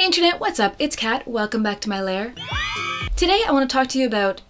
Hey internet, what's up? It's Kat. Welcome back to my lair. Today I want to talk to you about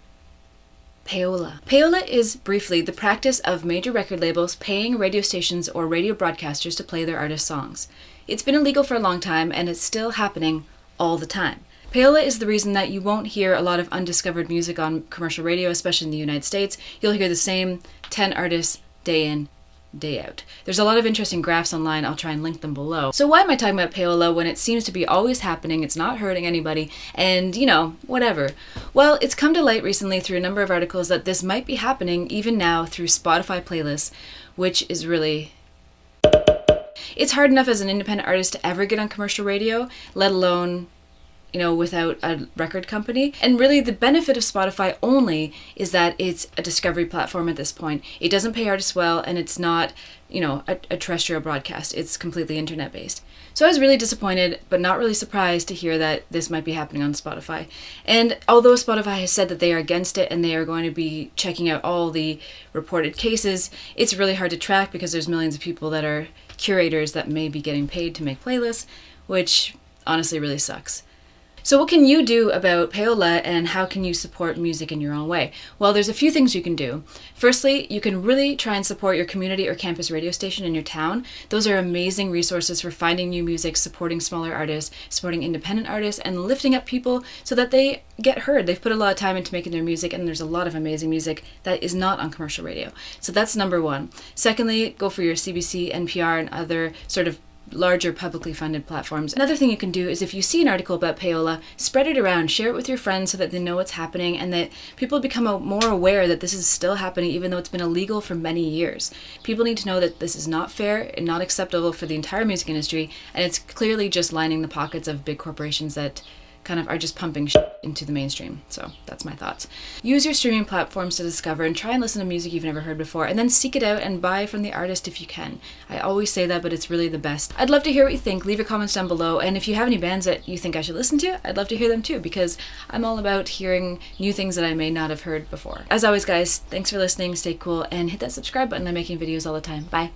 Payola. Payola is briefly the practice of major record labels paying radio stations or radio broadcasters to play their artists' songs. It's been illegal for a long time and it's still happening all the time. Payola is the reason that you won't hear a lot of undiscovered music on commercial radio, especially in the United States. You'll hear the same 10 artists day in, day out. There's a lot of interesting graphs online. I'll try and link them below. So why am I talking about Payola when it seems to be always happening, it's not hurting anybody, and you know, whatever? Well, it's come to light recently through a number of articles that this might be happening even now through Spotify playlists, which is really... It's hard enough as an independent artist to ever get on commercial radio, let alone, you know, without a record company. And really the benefit of Spotify only is that it's a discovery platform at this point. It doesn't pay artists well, and it's not, you know, a terrestrial broadcast. It's completely internet based. So I was really disappointed, but not really surprised to hear that this might be happening on Spotify. And although Spotify has said that they are against it and they are going to be checking out all the reported cases, it's really hard to track because there's millions of people that are curators that may be getting paid to make playlists, which honestly really sucks. So what can you do about Payola and how can you support music in your own way? Well, there's a few things you can do. Firstly, you can really try and support your community or campus radio station in your town. Those are amazing resources for finding new music, supporting smaller artists, supporting independent artists, and lifting up people so that they get heard. They've put a lot of time into making their music, and there's a lot of amazing music that is not on commercial radio. So that's number one. Secondly, go for your CBC, NPR, and other sort of larger publicly funded platforms. Another thing you can do is if you see an article about Payola, spread it around, share it with your friends so that they know what's happening and that people become more aware that this is still happening even though it's been illegal for many years. People need to know that this is not fair and not acceptable for the entire music industry, and it's clearly just lining the pockets of big corporations that kind of are just pumping shit into the mainstream. So that's my thoughts. Use your streaming platforms to discover and try and listen to music you've never heard before, and then seek it out and buy from the artist if you can. I always say that, but it's really the best. I'd love to hear what you think. Leave your comments down below, and if you have any bands that you think I should listen to, I'd love to hear them too, because I'm all about hearing new things that I may not have heard before. As always guys, thanks for listening, stay cool, and hit that subscribe button. I'm making videos all the time. Bye.